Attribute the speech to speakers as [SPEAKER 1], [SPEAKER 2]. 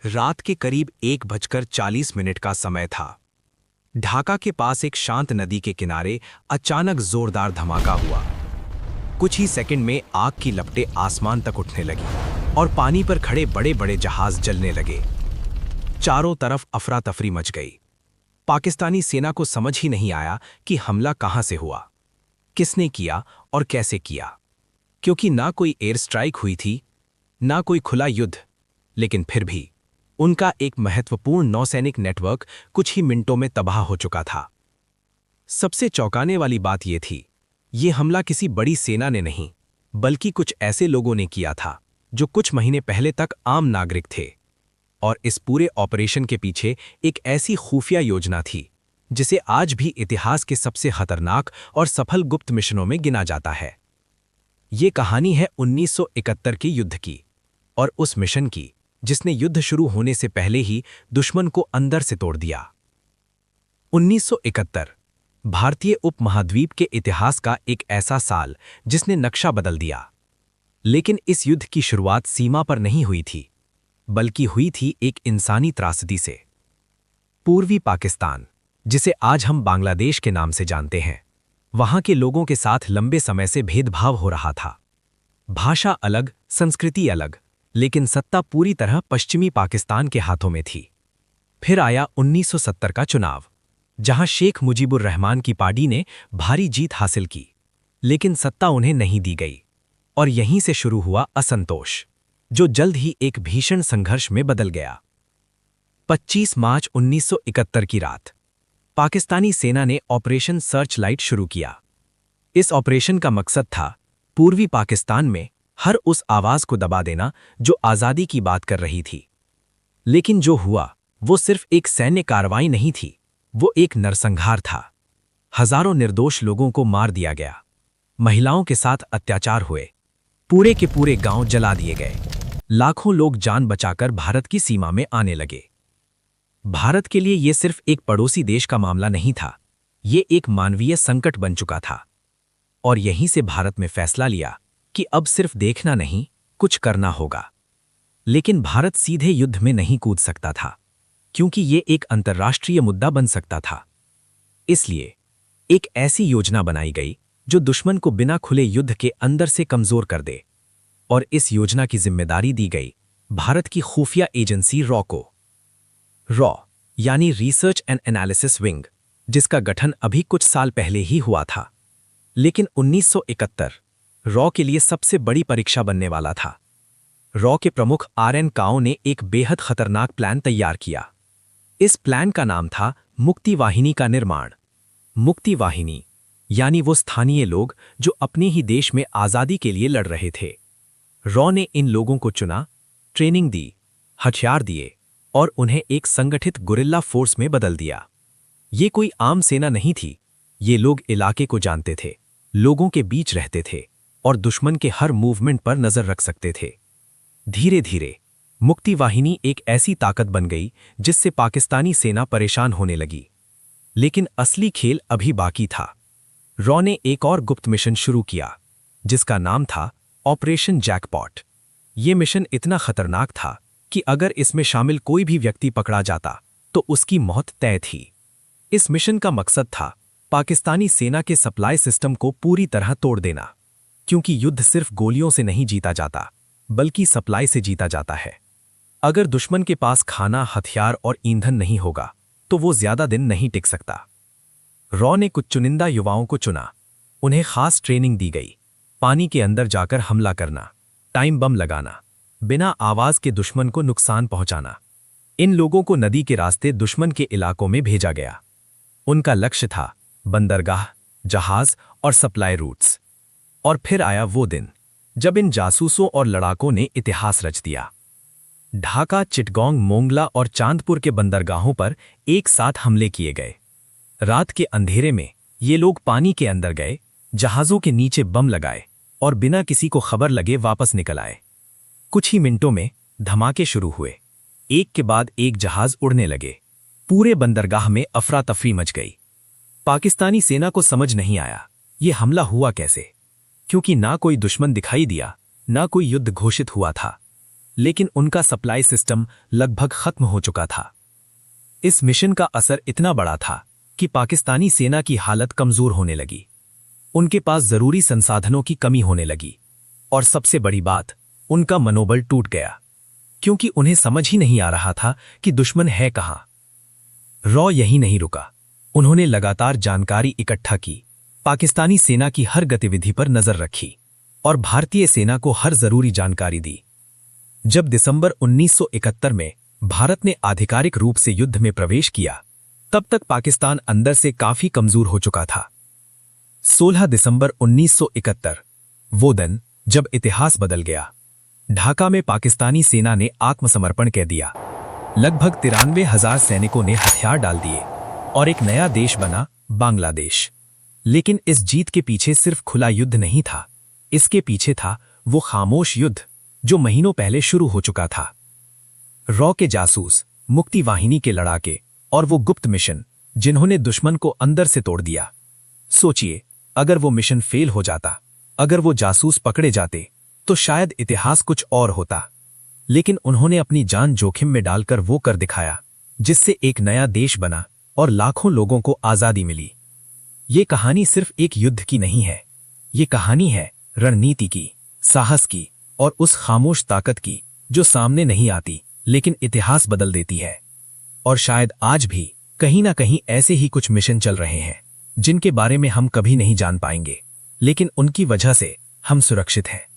[SPEAKER 1] रात के करीब 1:40 का समय था। ढाका के पास एक शांत नदी के किनारे अचानक जोरदार धमाका हुआ। कुछ ही सेकंड में आग की लपटें आसमान तक उठने लगी और पानी पर खड़े बड़े बड़े जहाज जलने लगे। चारों तरफ अफरा तफरी मच गई। पाकिस्तानी सेना को समझ ही नहीं आया कि हमला कहां से हुआ, किसने किया और कैसे किया, क्योंकि ना कोई एयर स्ट्राइक हुई थी, ना कोई खुला युद्ध। लेकिन फिर भी उनका एक महत्वपूर्ण नौसैनिक नेटवर्क कुछ ही मिनटों में तबाह हो चुका था। सबसे चौंकाने वाली बात यह थी, ये हमला किसी बड़ी सेना ने नहीं, बल्कि कुछ ऐसे लोगों ने किया था जो कुछ महीने पहले तक आम नागरिक थे। और इस पूरे ऑपरेशन के पीछे एक ऐसी खुफिया योजना थी जिसे आज भी इतिहास के सबसे खतरनाक और सफल गुप्त मिशनों में गिना जाता है। ये कहानी है 1971 के युद्ध की, और उस मिशन की जिसने युद्ध शुरू होने से पहले ही दुश्मन को अंदर से तोड़ दिया। 1971 भारतीय उपमहाद्वीप के इतिहास का एक ऐसा साल जिसने नक्शा बदल दिया। लेकिन इस युद्ध की शुरुआत सीमा पर नहीं हुई थी, बल्कि हुई थी एक इंसानी त्रासदी से। पूर्वी पाकिस्तान, जिसे आज हम बांग्लादेश के नाम से जानते हैं, वहां के लोगों के साथ लंबे समय से भेदभाव हो रहा था। भाषा अलग, संस्कृति अलग, लेकिन सत्ता पूरी तरह पश्चिमी पाकिस्तान के हाथों में थी। फिर आया 1970 का चुनाव, जहां शेख मुजीबुर रहमान की पार्टी ने भारी जीत हासिल की, लेकिन सत्ता उन्हें नहीं दी गई। और यहीं से शुरू हुआ असंतोष, जो जल्द ही एक भीषण संघर्ष में बदल गया। 25 मार्च 1971 की रात पाकिस्तानी सेना ने ऑपरेशन सर्च लाइट शुरू किया। इस ऑपरेशन का मकसद था पूर्वी पाकिस्तान में हर उस आवाज को दबा देना जो आजादी की बात कर रही थी। लेकिन जो हुआ वो सिर्फ एक सैन्य कार्रवाई नहीं थी, वो एक नरसंहार था। हजारों निर्दोष लोगों को मार दिया गया, महिलाओं के साथ अत्याचार हुए, पूरे के पूरे गांव जला दिए गए, लाखों लोग जान बचाकर भारत की सीमा में आने लगे। भारत के लिए यह सिर्फ एक पड़ोसी देश का मामला नहीं था, ये एक मानवीय संकट बन चुका था। और यहीं से भारत में फैसला लिया कि अब सिर्फ देखना नहीं, कुछ करना होगा। लेकिन भारत सीधे युद्ध में नहीं कूद सकता था, क्योंकि ये एक अंतर्राष्ट्रीय मुद्दा बन सकता था। इसलिए एक ऐसी योजना बनाई गई जो दुश्मन को बिना खुले युद्ध के अंदर से कमजोर कर दे। और इस योजना की जिम्मेदारी दी गई भारत की खुफिया एजेंसी रॉ को। रॉ यानी रिसर्च एंड एनालिसिस विंग, जिसका गठन अभी कुछ साल पहले ही हुआ था। लेकिन 1971 रॉ के लिए सबसे बड़ी परीक्षा बनने वाला था। रॉ के प्रमुख आर.एन. काओ ने एक बेहद खतरनाक प्लान तैयार किया। इस प्लान का नाम था मुक्ति वाहिनी का निर्माण। मुक्ति वाहिनी यानी वो स्थानीय लोग जो अपने ही देश में आजादी के लिए लड़ रहे थे। रॉ ने इन लोगों को चुना, ट्रेनिंग दी, हथियार दिए और उन्हें एक संगठित गुरिल्ला फोर्स में बदल दिया। ये कोई आम सेना नहीं थी, ये लोग इलाके को जानते थे, लोगों के बीच रहते थे और दुश्मन के हर मूवमेंट पर नजर रख सकते थे। धीरे धीरे मुक्ति वाहिनी एक ऐसी ताकत बन गई जिससे पाकिस्तानी सेना परेशान होने लगी। लेकिन असली खेल अभी बाकी था। रॉ ने एक और गुप्त मिशन शुरू किया, जिसका नाम था ऑपरेशन जैकपॉट। ये मिशन इतना खतरनाक था कि अगर इसमें शामिल कोई भी व्यक्ति पकड़ा जाता तो उसकी मौत तय थी। इस मिशन का मकसद था पाकिस्तानी सेना के सप्लाई सिस्टम को पूरी तरह तोड़ देना, क्योंकि युद्ध सिर्फ गोलियों से नहीं जीता जाता, बल्कि सप्लाई से जीता जाता है। अगर दुश्मन के पास खाना, हथियार और ईंधन नहीं होगा तो वो ज्यादा दिन नहीं टिक सकता। रॉ ने कुछ चुनिंदा युवाओं को चुना, उन्हें खास ट्रेनिंग दी गई, पानी के अंदर जाकर हमला करना, टाइम बम लगाना, बिना आवाज के दुश्मन को नुकसान पहुंचाना। इन लोगों को नदी के रास्ते दुश्मन के इलाकों में भेजा गया। उनका लक्ष्य था बंदरगाह, जहाज और सप्लाई रूट्स। और फिर आया वो दिन जब इन जासूसों और लड़ाकों ने इतिहास रच दिया। ढाका, चिटगोंग, मोंगला और चांदपुर के बंदरगाहों पर एक साथ हमले किए गए। रात के अंधेरे में ये लोग पानी के अंदर गए, जहाजों के नीचे बम लगाए और बिना किसी को खबर लगे वापस निकल आए। कुछ ही मिनटों में धमाके शुरू हुए, एक के बाद एक जहाज उड़ने लगे। पूरे बंदरगाह में अफरा तफरी मच गई। पाकिस्तानी सेना को समझ नहीं आया ये हमला हुआ कैसे, क्योंकि ना कोई दुश्मन दिखाई दिया, ना कोई युद्ध घोषित हुआ था। लेकिन उनका सप्लाई सिस्टम लगभग खत्म हो चुका था। इस मिशन का असर इतना बड़ा था कि पाकिस्तानी सेना की हालत कमजोर होने लगी। उनके पास जरूरी संसाधनों की कमी होने लगी और सबसे बड़ी बात, उनका मनोबल टूट गया, क्योंकि उन्हें समझ ही नहीं आ रहा था कि दुश्मन है कहां। रॉ यहीं नहीं रुका। उन्होंने लगातार जानकारी इकट्ठा की, पाकिस्तानी सेना की हर गतिविधि पर नजर रखी और भारतीय सेना को हर जरूरी जानकारी दी। जब दिसंबर 1971 में भारत ने आधिकारिक रूप से युद्ध में प्रवेश किया, तब तक पाकिस्तान अंदर से काफी कमजोर हो चुका था। 16 दिसंबर 1971, वो दिन जब इतिहास बदल गया। ढाका में पाकिस्तानी सेना ने आत्मसमर्पण कर दिया। लगभग 93,000 सैनिकों ने हथियार डाल दिए और एक नया देश बना, बांग्लादेश। लेकिन इस जीत के पीछे सिर्फ खुला युद्ध नहीं था, इसके पीछे था वो खामोश युद्ध जो महीनों पहले शुरू हो चुका था। रॉ के जासूस, मुक्ति वाहिनी के लड़ाके और वो गुप्त मिशन जिन्होंने दुश्मन को अंदर से तोड़ दिया। सोचिए, अगर वो मिशन फेल हो जाता, अगर वो जासूस पकड़े जाते, तो शायद इतिहास कुछ और होता। लेकिन उन्होंने अपनी जान जोखिम में डालकर वो कर दिखाया, जिससे एक नया देश बना और लाखों लोगों को आजादी मिली। ये कहानी सिर्फ एक युद्ध की नहीं है, ये कहानी है रणनीति की, साहस की और उस खामोश ताकत की जो सामने नहीं आती लेकिन इतिहास बदल देती है। और शायद आज भी कहीं ना कहीं ऐसे ही कुछ मिशन चल रहे हैं जिनके बारे में हम कभी नहीं जान पाएंगे, लेकिन उनकी वजह से हम सुरक्षित हैं।